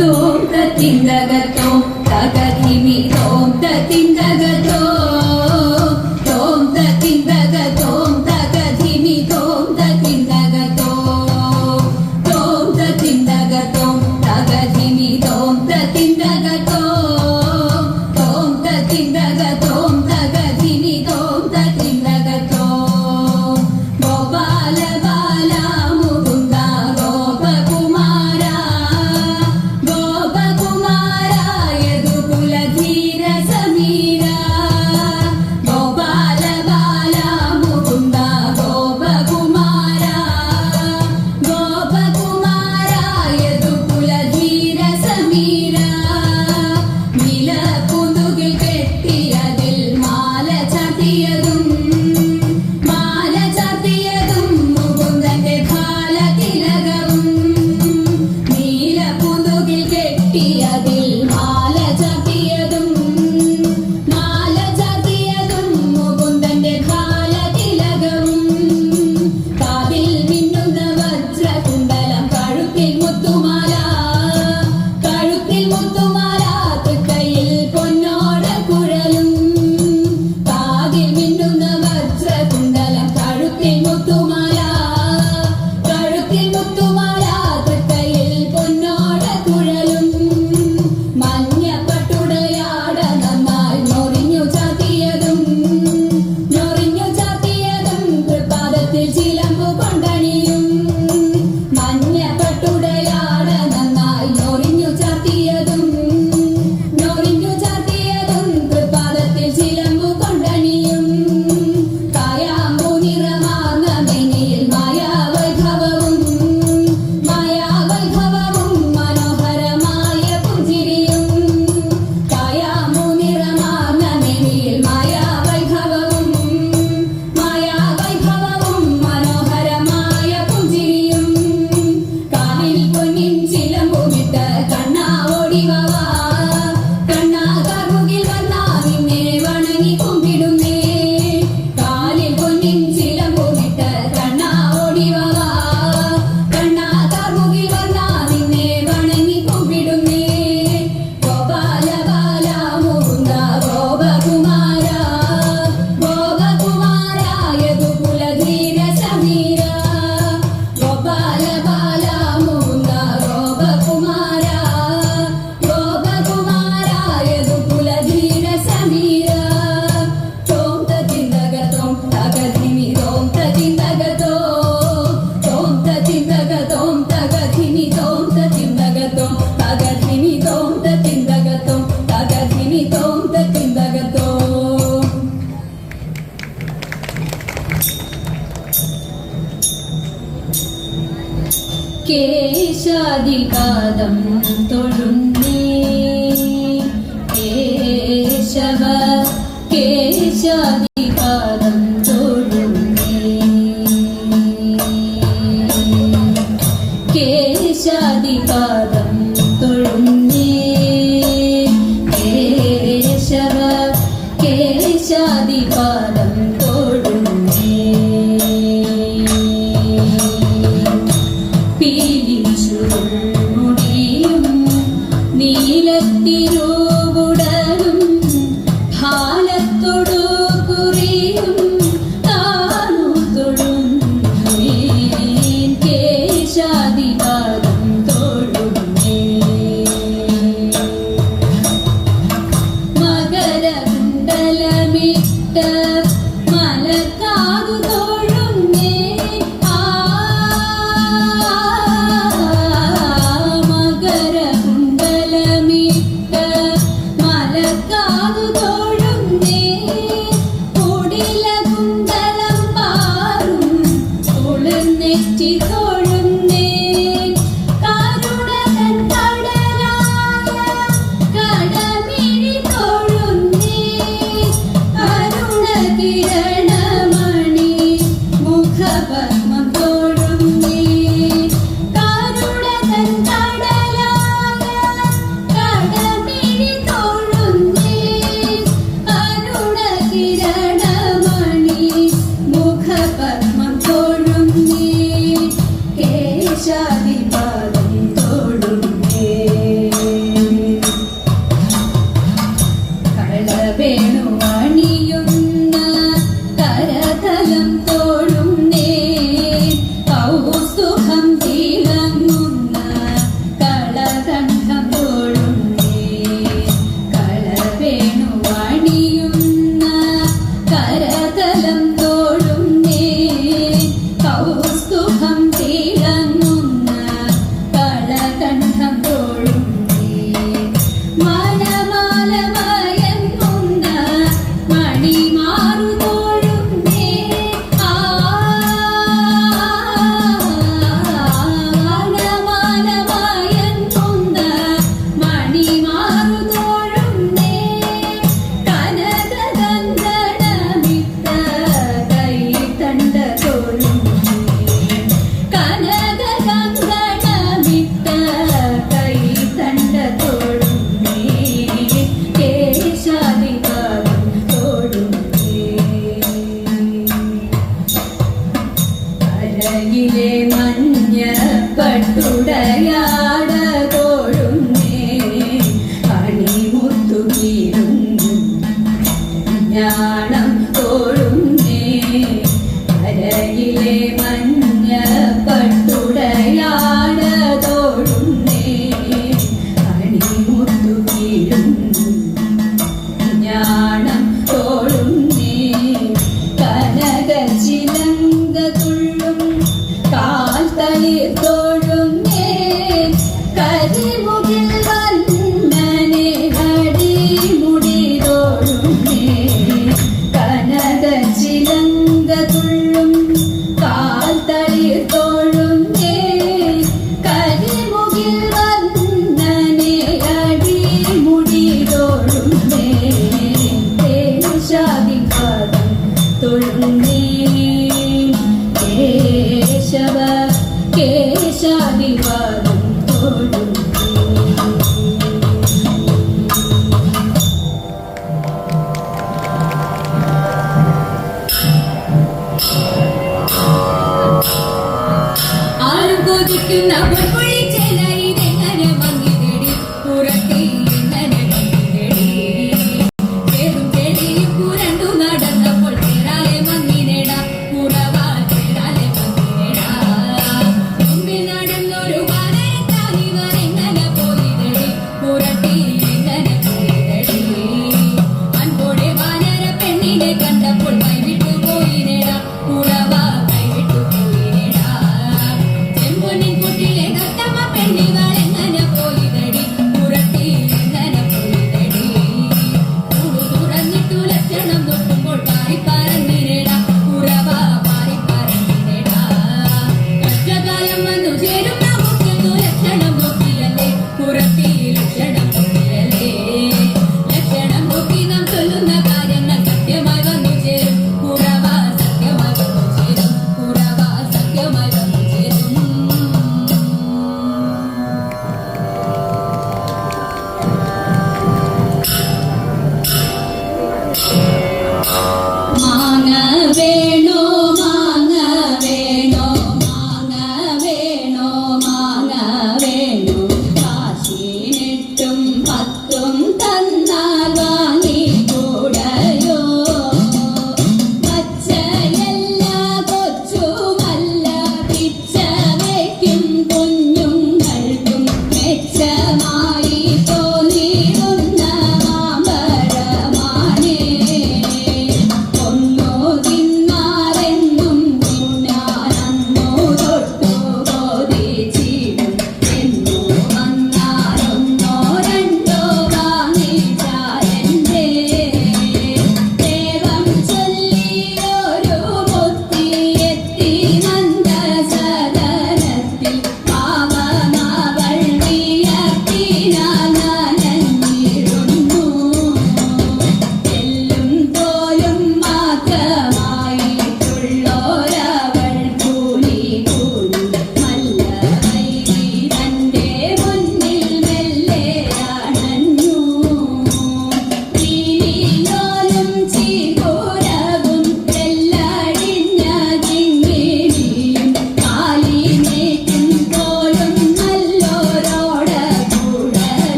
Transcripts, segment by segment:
തോം തത്തിന്തകത്തോ തകതിമി തോം തത്തിന്തകത്തോ തോം തത്തിന്തകത്തോം തകതിമി തോം തത്തിന്തകത്തോ തോം തത്തിന്തകത്തോം തകതിമി തോം തത്തിന്തകത്തോ തോം തത്തിന്തകത്തോം തകതിമി തോം തത്തിന്തകത്തോ ഗോപാല ബാല മുകുന്ദ ഗോപകുമാര ഗോപകുമാര യദുകുലധീര സമീര ഗോപാല ബാല മുകുന്ദ ഗോപകുമാര ഗോപകുമാര യദുകുലധീര സമീര നില പുതുകിൽ കെട്ടിയതിൽ മാല ചാർത്തിയതും മാല ചാർത്തിയതും മുകുന്ദന്റെ ഭാല തിലകവും നീല പുതുകിൽ കെട്ടിയതിൽ മാല ചാർത്തിയതും മാല ചാർത്തിയതും മുകുന്ദന്റെ ഭാല തിലകവും കാതിൽ മിന്നുന്ന വജ്രകുണ്ടലം കഴുത്തിൽ മുത്തുമാല തൃക്കൈയിൽ പൊന്നോട കുഴലും കാതിൽ മിന്നുന്ന വജ്രകുണ്ടലം കഴുത്തിൽ മുത്തുമാല തൃക്കൈയിൽ പൊന്നോട കുഴലും മഞ്ഞപ്പട്ടുടയാട നന്നായി ഞൊറിഞ്ഞു ചാത്തിയതും തൃപ്പാദത്തിൽ ചിലമ്പു കൊണ്ടണിയും മഞ്ഞപ്പട്ടുടയാട നന്നായി ഞൊറിഞ്ഞു ചാത്തിയതും തൃപ്പാദത്തിൽ ചിലമ്പു കൊണ്ടണിയും കായാമ്പു നിറമാർന്ന മെനിയിൽ മായാവൈഭവവും മനോഹരമായ പുഞ്ചിരിയും കായാമ്പു നിറമാർന്ന മെനിയിൽ മായാവൈഭവവും മനോഹരമായ പുഞ്ചിരിയും കാലിൽ പൊന്നിൻ ചിലമ്പുമിട്ട് കണ്ണാ ഓടിവാ കണ്ണാ കാർമുകിൽ വന്നാ നിന്നെ വണങ്ങി കുമ്പിടുന്നേ കാലിൽ പൊന്നിൻ ചിലമ്പുമിട്ട് കണ്ണാ ഓടിവാ കണ്ണാ കാർമുകിൽ വന്നാ നിന്നെ വണങ്ങി കുമ്പിടുന്നേ ഗോപാല ബാല മുകുന്ദ ഗോപകുമാര യദുകുലധീര സമീര ഗോപാല ബാല മുകുന്ദ ഗോപകുമാര യദുകുലധീര സമീര തോം തത്തിന്തകത്തോം തകധിമി തോം തത്തിന്തകത്തോ തോം തത്തിന്തകത്തോം തകധിമി തോം തത്തിന്തകത്തോം തകധിമി തോം തത്തിന്തകത്തോം തകധിമി തോം തത്തിന്തകത്തോ കേശാദിപാദം തൊഴുന്നേ കേശവ കേശാദിപാദം തൊഴുന്നേ കേശാദിപാദം തൊഴുന്നേ കേശവ കേശാദിപാദം തൊഴുന്നേ പീലിച്ചുരുൾമുടിയും നീലത്തിരൂവുടലും ഭാലത്തൊടു കുറിയും താനു തൊഴുന്നേ കേശാദിപാദം തൊഴുന്നേ മകരകുണ്ടലമിട്ട മലക്കാതു തൊഴുന്നേ മകരകുണ്ടലമിട്ട മലക്കാതു തൊഴുന്നേ കുടിലകുണ്ടലം പാറും കുളിർനെറ്റി തൊഴുന്നേ കരുണതൻ കടലായ കടമിഴി തൊഴുന്നേ കരുണകിരണമണി മുഖപത്മം തൊഴുന്നേ കരുണതൻ കടലായ കടമിഴി തൊഴുന്നേ കരുണകിരണമണി മുഖപത്മം തൊഴുന്നേ പട്ടുടയാട കോഴുന്നേ അണിമുത്തു വീഴുന്നു ഞാണം കോഴുന്നേ കരയിലെ മഞ്ഞ പട്ടുടയാട തോഴുന്നേ അണിമുത്തു വീഴുന്നു ഞാണം കോഴുന്നേ കനക ചിലങ്ക തുള്ളും കാൽ തളിർത്തോ കരിമുകിൽ വന്നനെ അടിമുടി തോഴുന്നേ കനക ചിലങ്ക തുള്ളും കാൽ തളിർ തോഴുന്നേ കരിമുകിൽ വന്നനെ അടിമുടി തോഴുന്നേ ദേശാദിപദം തൊഴുന്നേ കേശവ കേശാദിപദം ആരും കൊതിക്കുന്ന പൊളിച്ചെലയിതെങ്ങനെ മങ്ങിതെടി പുറത്തി എങ്ങനെ മങ്ങിതെടി പേരും ചെടിയും പുരണ്ടു നടന്നപ്പോൾ ചേരാലെ മങ്ങിനെട പുറവാ ചേരാലെ മങ്ങിനെട മുമ്പിൽ നടന്നൊരു വാനരത്താനിവർ എങ്ങനെ പോയിതെടി പുറത്തി എങ്ങനെ പോയിതെടി അൻപോടെ വാനര പെണ്ണിനെ കണ്ടപ്പോൾ കൈവിട്ടു പോയിനെട പുറവാ കൈവിട്ടു പോയിനെട ചെമ്പൊന്നിൻ കുട്ടിലെ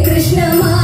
കൃഷ്ണ